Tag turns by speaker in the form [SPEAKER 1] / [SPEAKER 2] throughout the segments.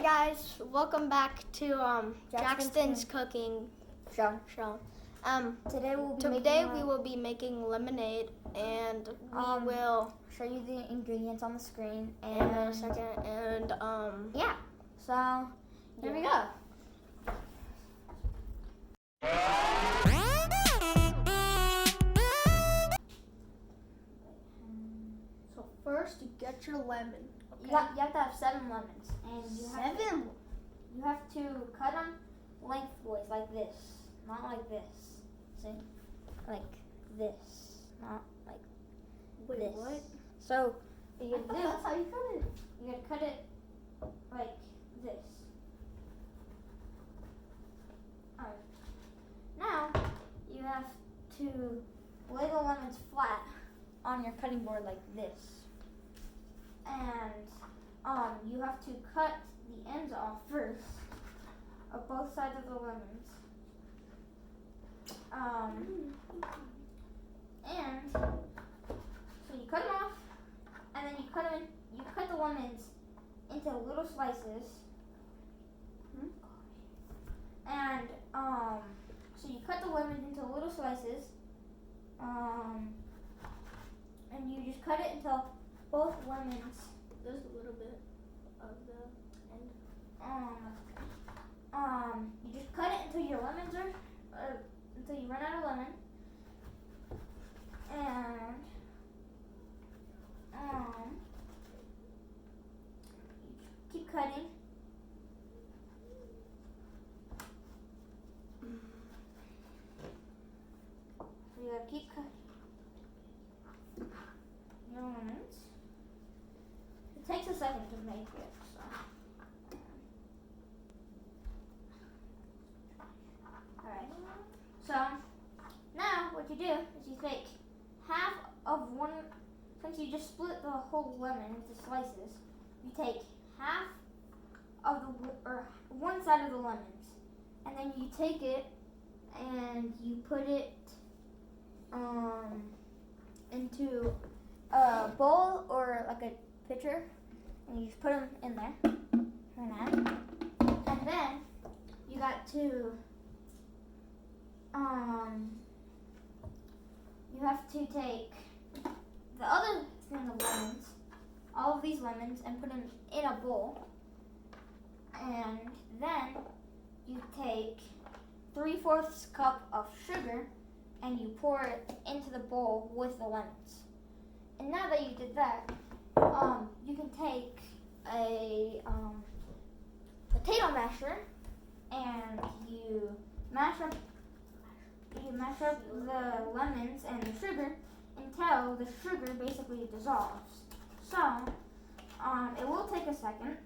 [SPEAKER 1] guys, welcome back to Jackson's cooking
[SPEAKER 2] show.
[SPEAKER 1] Today we will be making lemonade, and we will
[SPEAKER 2] show you the ingredients on the screen
[SPEAKER 1] in a second. And
[SPEAKER 2] yeah. So here we go.
[SPEAKER 1] So first, you get your lemon.
[SPEAKER 2] Okay. You have to have 7 lemons, and you have to cut them lengthwise like this, not like this. See, like this, not like this.
[SPEAKER 1] What?
[SPEAKER 2] So you gotta do.
[SPEAKER 1] That's how you cut it.
[SPEAKER 2] You gotta cut it like this. Alright. Now you have to lay the lemons flat on your cutting board like this. And you have to cut the ends off first of both sides of the lemons. And so you cut them off, and then you cut the lemons into little slices. And so you cut the lemons into little slices. And you just cut it until both lemons.
[SPEAKER 1] There's a little bit of the end.
[SPEAKER 2] You just cut it until your lemons are, until you run out of lemon. And you keep cutting. So you gotta keep cutting your lemons. It takes a second to make it, so. Alright. So now what you do is you take half of one, since you just split the whole lemon into slices, you take half of or one side of the lemons, and then you take it and you put it into a bowl or like a pitcher, and you just put them in there for now. And then you got to you have to take the other thing of lemons, all of these lemons, and put them in a bowl. And then you take 3/4 cup of sugar and you pour it into the bowl with the lemons. And now that you did that, you can take a potato masher and you mash up the lemons and the sugar until the sugar basically dissolves. So it will take a second,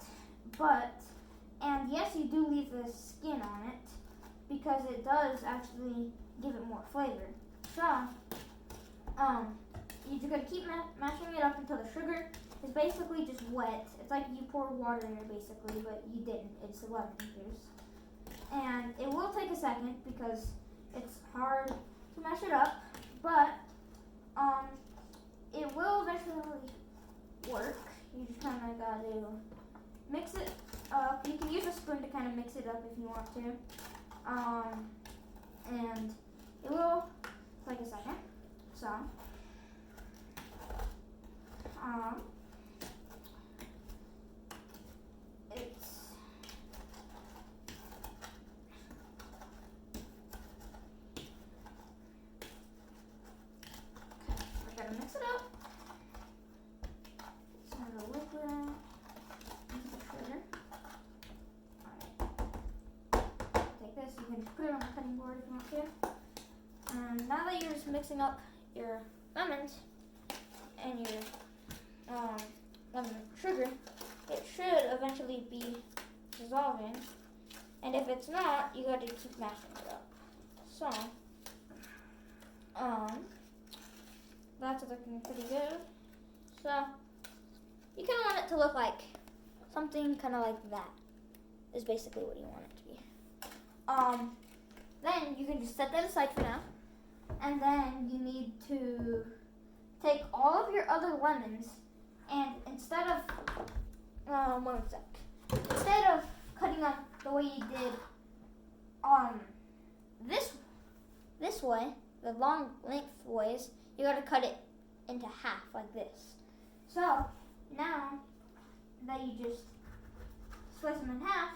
[SPEAKER 2] and yes, you do leave the skin on it because it does actually give it more flavor. So you just gotta keep mashing it up until the sugar is basically just wet. It's like you pour water in it basically, but you didn't. It's lemon juice. And it will take a second because it's hard to mash it up, but it will eventually work. You just kind of got to mix it up. You can use a spoon to kind of mix it up if you want to. And it will take a second. So, it's I gotta mix it up. Some of the liquid into the sugar. Alright. Take this, you can put it on the cutting board if you want to. And now that you're just mixing up your lemons and your lemon sugar, it should eventually be dissolving. And if it's not, you gotta keep mashing it up. So, that's looking pretty good. So, you kind of want it to look like something kind of like that. Is basically what you want it to be. Then you can just set that aside for now. And then you need to take all of your other lemons and instead of way you did this way, the long lengthways, you gotta cut it into half like this. So now that you just slice them in half,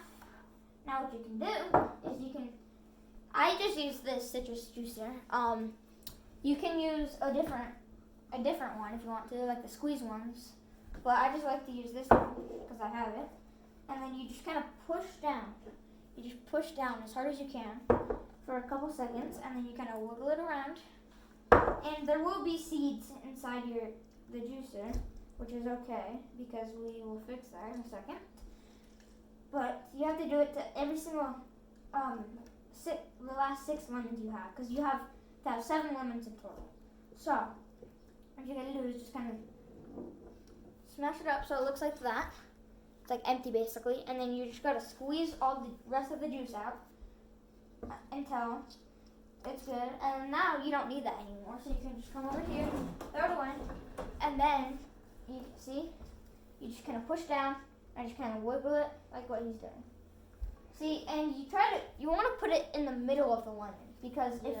[SPEAKER 2] now what you can do is I just use this citrus juicer. You can use a different one if you want to, like the squeeze ones. But I just like to use this one because I have it. And then you just kind of push down. You just push down as hard as you can for a couple seconds, and then you kind of wiggle it around. And there will be seeds inside the juicer, which is okay because we will fix that in a second. But you have to do it to every single the last 6 lemons you have, because you have to have 7 lemons in total. So what you're gonna do is just kind of smash it up so it looks like that. It's like empty basically, and then you just gotta squeeze all the rest of the juice out until it's good. And now you don't need that anymore, so you can just come over here, throw it away, and then you see, you just kind of push down and just kind of wiggle it like what he's doing. See, and you want to put it in the middle of the lemon, because if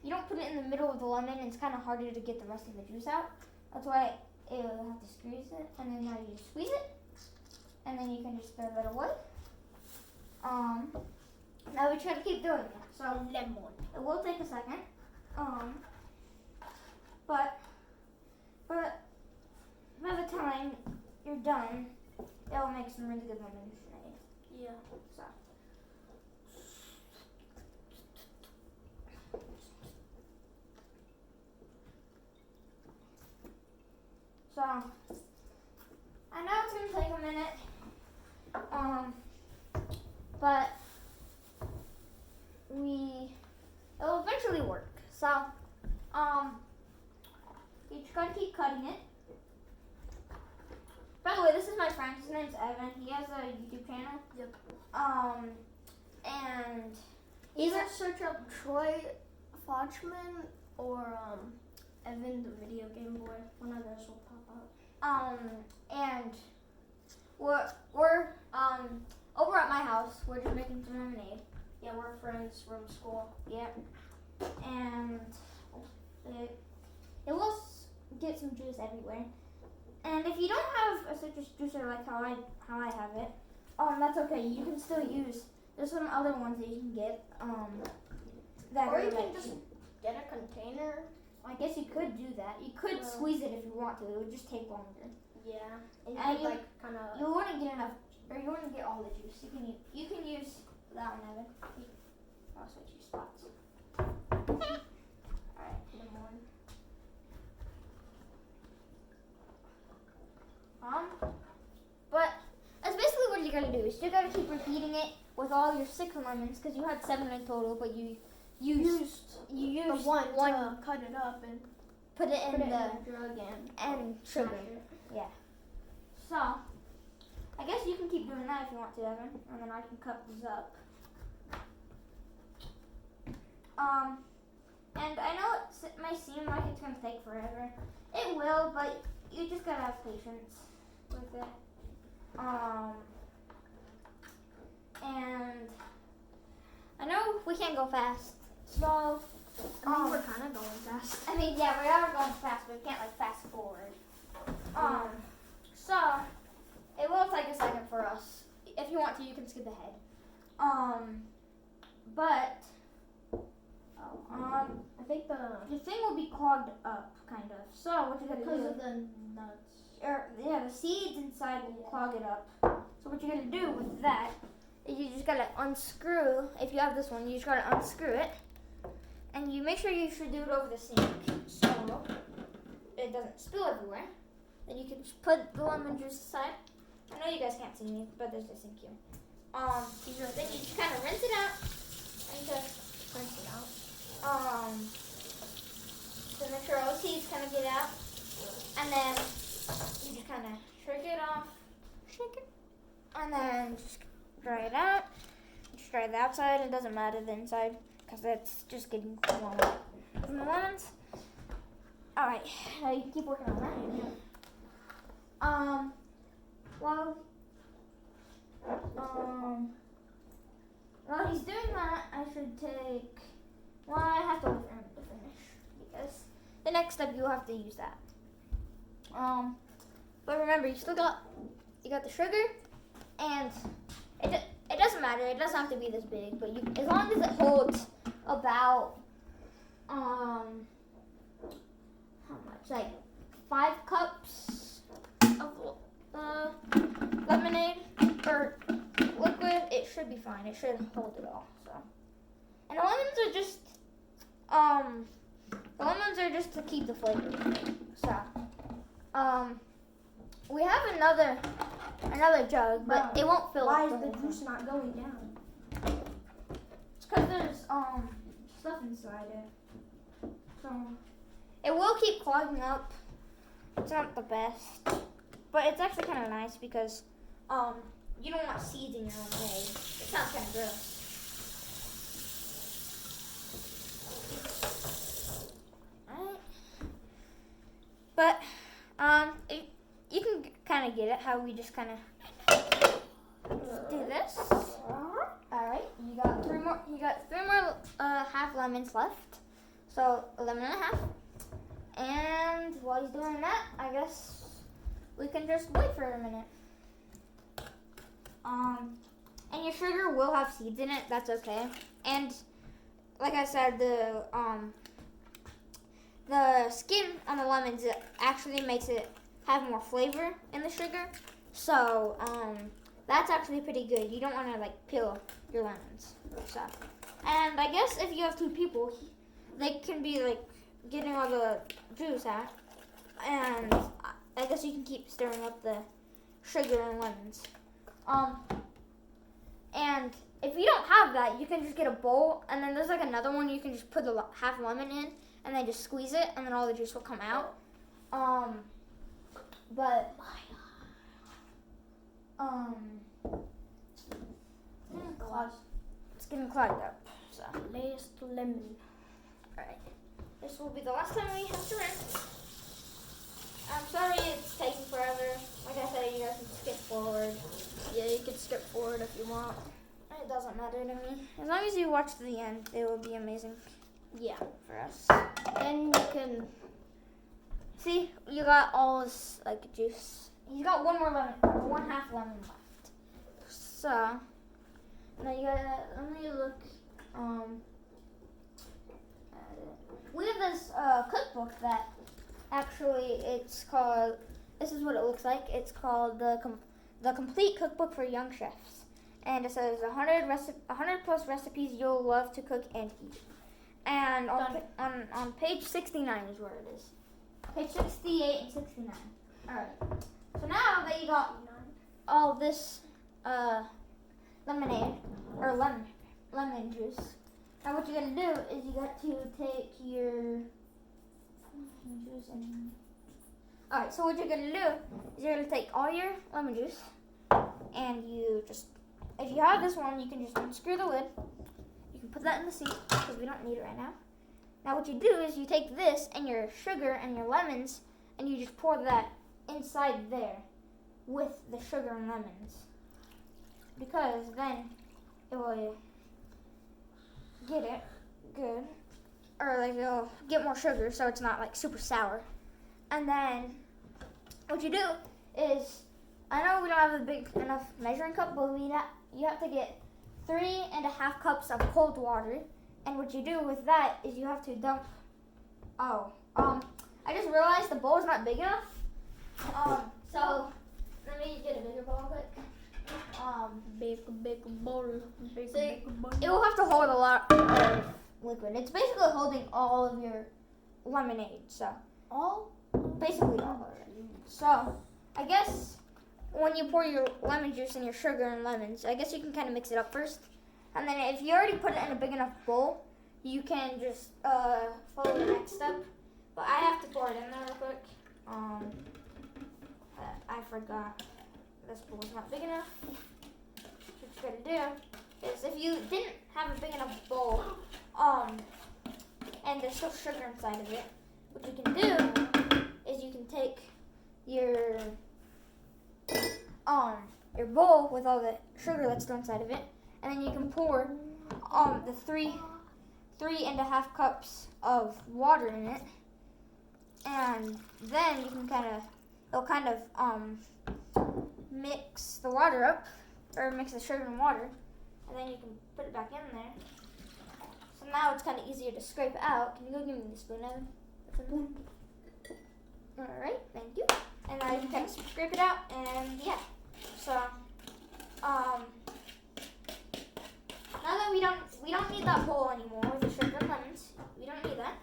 [SPEAKER 2] you don't put it in the middle of the lemon, it's kind of harder to get the rest of the juice out. That's why you have to squeeze it, and then now you just squeeze it, and then you can just throw that away. Now we try to keep doing it. So
[SPEAKER 1] lemon.
[SPEAKER 2] It will take a second. But by the time you're done, it will make some really good lemonade.
[SPEAKER 1] Yeah.
[SPEAKER 2] So I know it's gonna take a minute, but it will eventually work. So you just gotta keep cutting it. By the way, this is my friend. His name's Evan. He has a YouTube channel.
[SPEAKER 1] Yep.
[SPEAKER 2] And
[SPEAKER 1] you can search up Troy Fochman or Evan the Video Game Boy. One of those will pop up.
[SPEAKER 2] And we're over at my house. We're just making some lemonade.
[SPEAKER 1] Yeah, we're friends from school.
[SPEAKER 2] Yep. And it will get some juice everywhere. And if you don't have a citrus juicer like how I have it, that's okay. You can still use. There's some other ones that you can get.
[SPEAKER 1] Or you can just get a container.
[SPEAKER 2] I guess you could do that. You could squeeze it if you want to. It would just take longer.
[SPEAKER 1] Yeah. And
[SPEAKER 2] you
[SPEAKER 1] like kind of.
[SPEAKER 2] You wouldn't get enough, or you wouldn't get all the juice. You can use that one, Evan. I'll switch your spots. All right.
[SPEAKER 1] Lemon.
[SPEAKER 2] But that's basically what you gotta do. Is you gotta keep repeating it with all your 6 lemons, because you had 7 in total, but you used
[SPEAKER 1] the one to cut it up and
[SPEAKER 2] put it in the
[SPEAKER 1] jug
[SPEAKER 2] and sugar. Yeah. So I guess you can keep doing that if you want to, Evan, and then I can cut these up. And I know it may seem like it's gonna take forever. It will, but you just gotta have patience with it. And I know we can't go fast, so
[SPEAKER 1] we're kind of going fast.
[SPEAKER 2] I mean, yeah, we are going fast, but we can't like fast forward. So it will take a second for us. If you want to, you can skip ahead. But
[SPEAKER 1] I think
[SPEAKER 2] the thing will be clogged up, kind of. So what you gotta do?
[SPEAKER 1] Because of the nuts.
[SPEAKER 2] The seeds inside will clog it up. So what you're gonna do with that is you just gotta unscrew. If you have this one, you just gotta unscrew it, and you make sure you should do it over the sink so it doesn't spill everywhere. Then you can just put the lemon juice aside. I know you guys can't see me, but there's a sink here. Then you just kind of rinse it out and just
[SPEAKER 1] rinse it out.
[SPEAKER 2] To make sure all the seeds kind of get out, and then you just kind of shake it off, and then just dry it out. Just dry the outside. It doesn't matter the inside because it's just getting warm from the lemons. All right, now you can keep working on that. should take. Well, I have to wait for him to finish because the next step you'll have to use that. But remember, you got the sugar, and it doesn't matter. It doesn't have to be this big, but as long as it holds about how much? Like 5 cups of lemonade or liquid, it should be fine. It should hold it all. So, and the lemons are just to keep the flavor. So, we have another jug, but it won't fill.
[SPEAKER 1] Why is the juice not going down?
[SPEAKER 2] It's because there's stuff inside it. So it will keep clogging up. It's not the best, but it's actually kind of nice because you don't want seeds in your lemonade. It sounds kind of gross. Alright. But you can kind of get it how we just kind of do this. Alright, you got three more half lemons left. So 11 and a half. And while he's doing that, I guess we can just wait for a minute. And your sugar will have seeds in it, that's okay. And like I said, the skin on the lemons, it actually makes it have more flavor in the sugar. So that's actually pretty good. You don't want to like peel your lemons. So, and I guess if you have 2 people, they can be like getting all the juice out, and I guess you can keep stirring up the sugar and lemons. And if you don't have that, you can just get a bowl, and then there's like another one you can just put the half lemon in, and then just squeeze it, and then all the juice will come out. But it's getting clogged up. So
[SPEAKER 1] Last lemon.
[SPEAKER 2] alright. This will be the last time we have to rinse. I'm sorry it's taking forever. Like I said, you guys can skip forward.
[SPEAKER 1] Yeah, you can skip forward if you want.
[SPEAKER 2] It doesn't matter to me. As long as you watch to the end, it will be amazing.
[SPEAKER 1] Yeah.
[SPEAKER 2] For us.
[SPEAKER 1] Then you can
[SPEAKER 2] see, you got all this like juice. You got one half lemon left. So now you gotta let me look. We have this cookbook that actually it's called. This is what it looks like. It's called the Complete Cookbook for Young Chefs, and it says 100 plus recipes you'll love to cook and eat. And on page 69 is where it is. Page 68 and 69. All right. So now that you got all this lemonade or lemon juice. Now what you're going to do is you got to take your juice and... Alright, so what you're going to do is you're going to take all your lemon juice and you just, if you have this one, you can just unscrew the lid. You can put that in the sink because we don't need it right now. Now what you do is you take this and your sugar and your lemons and you just pour that inside there with the sugar and lemons. Because then it will get it good, or like it'll get more sugar so it's not like super sour. And then what you do is, I know we don't have a big enough measuring cup, but you have to get 3.5 cups of cold water. And what you do with that is you have to dump. I just realized the bowl is not big enough. So let me get a bigger bowl quick.
[SPEAKER 1] big bowl.
[SPEAKER 2] It will have to hold a lot of liquid. It's basically holding all of your lemonade. So basically all of it. So I guess when you pour your lemon juice and your sugar and lemons, I guess you can kind of mix it up first. And then if you already put it in a big enough bowl, you can just follow the next step. But I have to pour it in there real quick. I forgot. This bowl is not big enough. What you gotta do is, if you didn't have a big enough bowl, and there's still sugar inside of it, what you can do is you can take your bowl with all the sugar that's still inside of it, and then you can pour the 3.5 cups of water in it, and then you can it'll kind of mix the water up, or mix the sugar and water, and then you can put it back in there. So now it's kind of easier to scrape it out. Can you go give me the spoon, Evan? All right, thank you. And now you can kind of scrape it out, and yeah. So now that we don't need that bowl anymore with the sugar and lemons. We don't need that.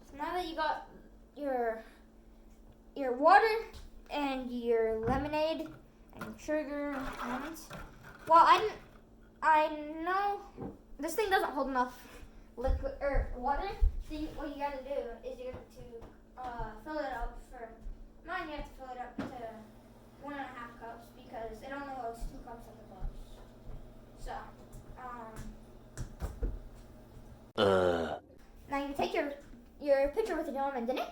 [SPEAKER 2] So now that you got your water and your lemonade and sugar and lemons. Well, I know this thing doesn't hold enough liquid or water. So what you gotta do is you have to fill it up for mine. You have to fill it up to 1.5 cups because it only holds 2 cups at the most. So now you take your pitcher with the lemons in it.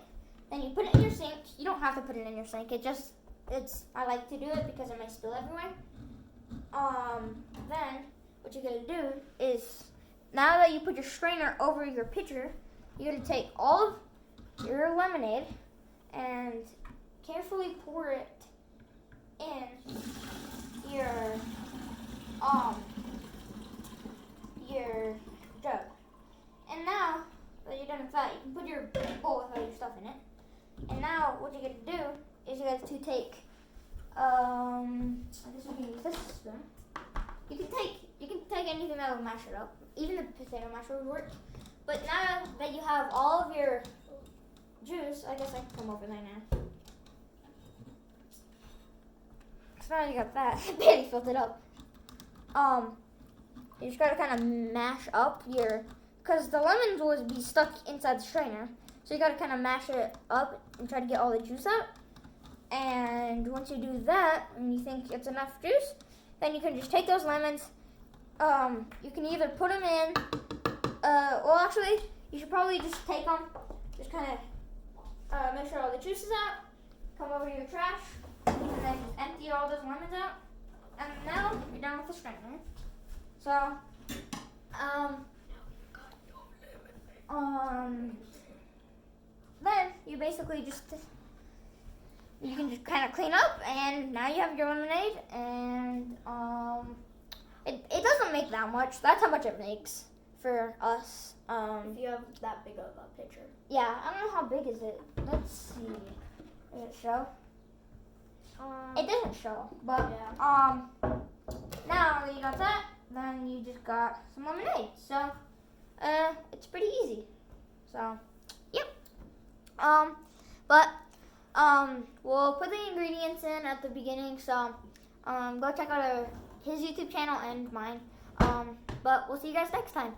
[SPEAKER 2] Then you put it in your sink. You don't have to put it in your sink. I like to do it because it might spill everywhere. Then what you're gonna do is, now that you put your strainer over your pitcher, you're gonna take all of your lemonade and carefully pour it in your jug. And now that you're done with that, you can put your bowl with all your stuff in it. And now what you're gonna do is you guys to take I guess we can use this spoon. You can take anything that will mash it up. Even the potato masher would work. But now that you have all of your juice, I guess I can come over there now. So now you got that. Barely filled it up. You just gotta kind of mash up because the lemons will be stuck inside the strainer. So you gotta kind of mash it up and try to get all the juice out. And once you do that, and you think it's enough juice, then you can just take those lemons. You can either put them in, well actually, you should probably just take them, just kind of make sure all the juice is out, come over to your trash, and then just empty all those lemons out. And now you're done with the strainer. So, then you basically you can just kind of clean up, and now you have your lemonade, and it doesn't make that much. That's how much it makes for us.
[SPEAKER 1] If you have that big of a pitcher.
[SPEAKER 2] Yeah, I don't know how big is it. Let's see. Does it show? It doesn't show, but
[SPEAKER 1] yeah.
[SPEAKER 2] Now that you got that, then you just got some lemonade. So it's pretty easy. So yep. We'll put the ingredients in at the beginning, so go check out his YouTube channel and mine. But we'll see you guys next time.